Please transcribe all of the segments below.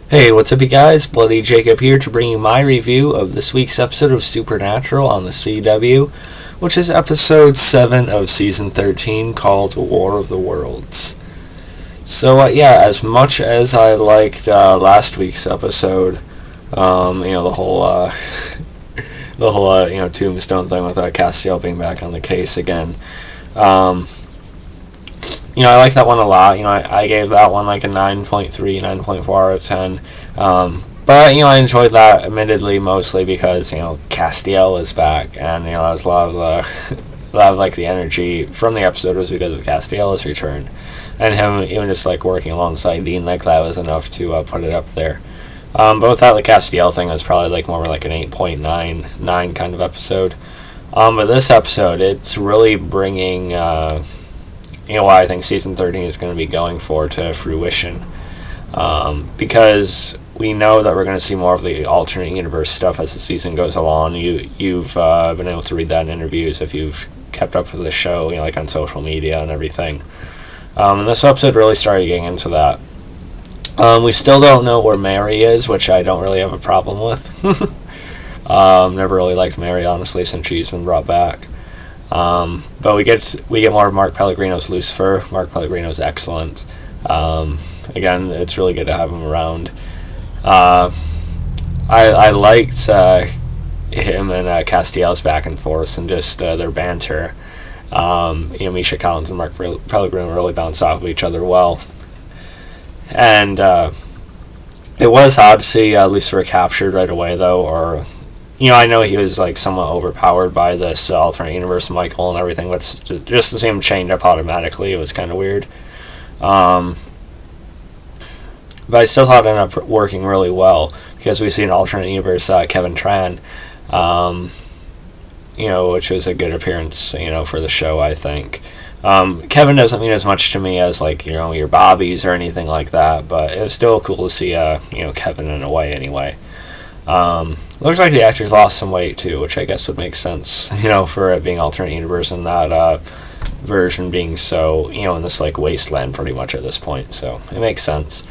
Hey, what's up, you guys? Bloody Jacob here to bring you my review of this week's episode of Supernatural on the CW, which is episode 7 of season 13 called War of the Worlds. So, as much as I liked last week's episode, the whole, tombstone thing with Castiel being back on the case again, I like that one a lot. I gave that one like a 9.3, 9.4 out of 10. But, I enjoyed that, admittedly, mostly because, Castiel is back. And, that was a lot of the energy from the episode was because of Castiel's return. And him even just, working alongside Dean, that was enough to put it up there. But without the Castiel thing, it was probably, more like an 8.99 kind of episode. But this episode, it's really bringing... what I think season 13 is going to be going for to fruition. Because we know that we're going to see more of the alternate universe stuff as the season goes along. You've been able to read that in interviews if you've kept up with the show, on social media and everything. And this episode really started getting into that. We still don't know where Mary is, which I don't really have a problem with. Never really liked Mary, honestly, since she's been brought back. But we get more of Mark Pellegrino's Lucifer. Mark Pellegrino's excellent. Again, it's really good to have him around. I liked him and Castiel's back and forth and just their banter. Misha Collins and Mark Pellegrino really bounce off of each other well. And it was odd to see Lucifer captured right away, though, or... I know he was somewhat overpowered by this alternate universe Michael and everything, but just to see him chained up automatically, it was kind of weird. But I still thought it ended up working really well because we see an alternate universe Kevin Tran, which was a good appearance, for the show, I think. Kevin doesn't mean as much to me as your Bobbies or anything like that, but it was still cool to see Kevin in a way anyway. Looks like the actors lost some weight too, which I guess would make sense, for it being alternate universe and that version being so, in this wasteland pretty much at this point, so it makes sense.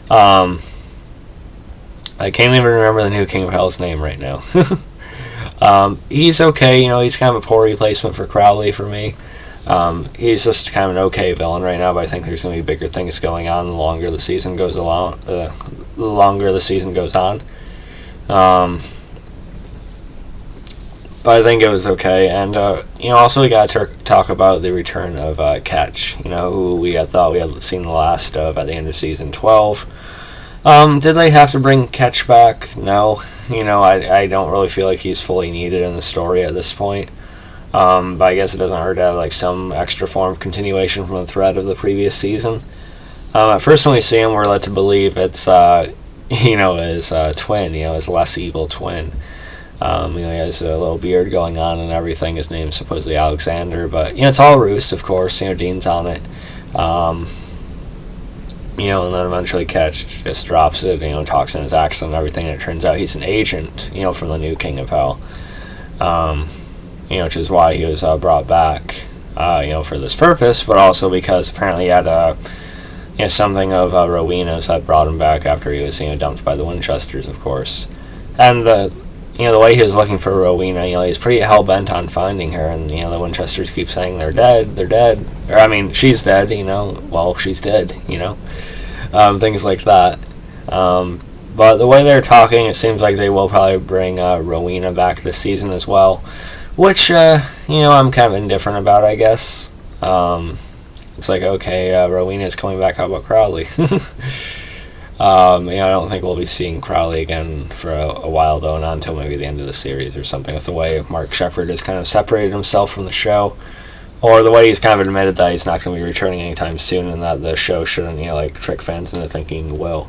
I can't even remember the new King of Hell's name right now. He's okay, he's kind of a poor replacement for Crowley for me. He's just kind of an okay villain right now, but I think there's going to be bigger things going on the longer the season goes along, the longer the season goes on. But I think it was okay, and also we got to talk about the return of Ketch, who we had thought we had seen the last of at the end of season 12. Did they have to bring Ketch back? No, I don't really feel like he's fully needed in the story at this point. But I guess it doesn't hurt to have some extra form of continuation from the thread of the previous season. At first, when we see him, we're led to believe it's his twin, his less evil twin. He has a little beard going on and everything. His name's supposedly Alexander, but, it's all ruse, of course. Dean's on it. And then eventually Ketch just drops it, talks in his accent and everything, and it turns out he's an agent, from the new King of Hell. Which is why he was brought back, for this purpose, but also because apparently he had something of Rowena's that brought him back after he was, dumped by the Winchesters, of course. And the way he was looking for Rowena, he's pretty hell-bent on finding her, and, the Winchesters keep saying they're dead. Or, she's dead, well, she's dead, things like that. But the way they're talking, it seems like they will probably bring Rowena back this season as well, which, I'm kind of indifferent about, I guess. It's okay, Rowena's coming back, how about Crowley? I don't think we'll be seeing Crowley again for a while, though, not until maybe the end of the series or something, with the way Mark Sheppard has kind of separated himself from the show, or the way he's kind of admitted that he's not going to be returning anytime soon, and that the show shouldn't, trick fans into thinking he will.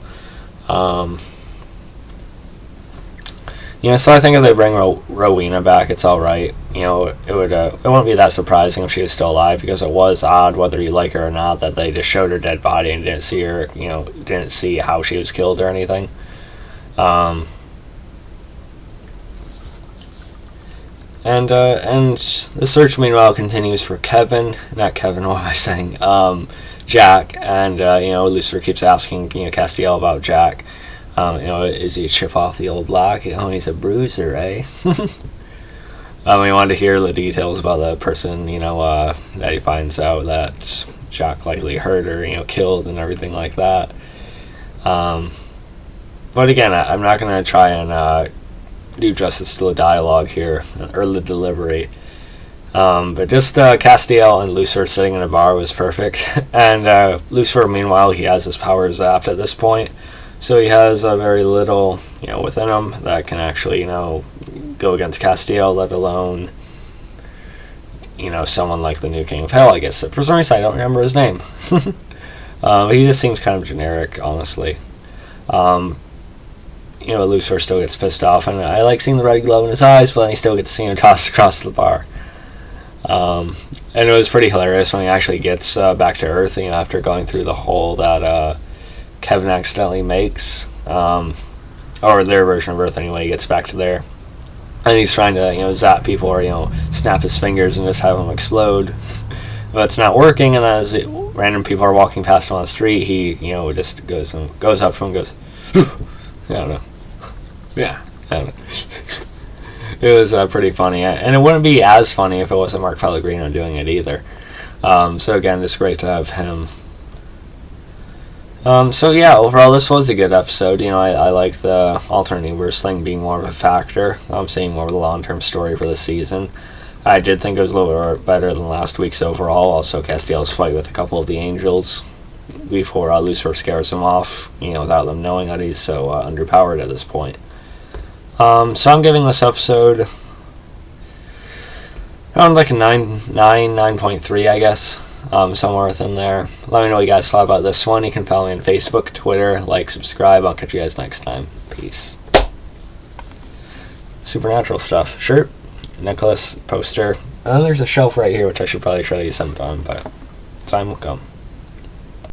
So I think if they bring Rowena back, it's all right. It wouldn't be that surprising if she was still alive, because it was odd, whether you like her or not, that they just showed her dead body and didn't see her, didn't see how she was killed or anything. And the search, meanwhile, continues for Kevin. Not Kevin, what am I saying? Jack. And, Lucifer keeps asking, Castiel about Jack. Is he a chip off the old block? He's a bruiser, eh? We wanted to hear the details about the person, that he finds out that Jack likely hurt or, killed and everything like that. But again, I'm not going to try and do justice to the dialogue here, or the delivery. But just Castiel and Lucifer sitting in a bar was perfect. And Lucifer, meanwhile, he has his powers zapped at this point. So he has very little, within him that can actually, go against Castiel, let alone, someone like the new King of Hell, I guess. For some reason, I don't remember his name. He just seems kind of generic, honestly. Lucifer still gets pissed off, and I like seeing the red glow in his eyes, but then he still gets to see him tossed across the bar. And it was pretty hilarious when he actually gets back to Earth, after going through the hole that Kevin accidentally makes, or their version of Earth anyway. He gets back to there, and he's trying to zap people or snap his fingers and just have them explode, but it's not working. And as random people are walking past him on the street, he just goes up to him and goes, I don't know. Yeah, I don't know. It was pretty funny, and it wouldn't be as funny if it wasn't Mark Pellegrino doing it either. So again, it's great to have him. So yeah, overall this was a good episode. I like the alternate universe thing being more of a factor. I'm seeing more of the long-term story for the season. I did think it was a little bit better than last week's overall. Also, Castiel's fight with a couple of the angels before Lucifer scares him off, without them knowing that he's so underpowered at this point. So I'm giving this episode around like a 9.3, I guess. Somewhere within there. Let me know what you guys thought about this one. You can follow me on Facebook, Twitter, subscribe. I'll catch you guys next time. Peace. Supernatural stuff. Shirt, necklace, poster. There's a shelf right here, which I should probably show you sometime, but time will come.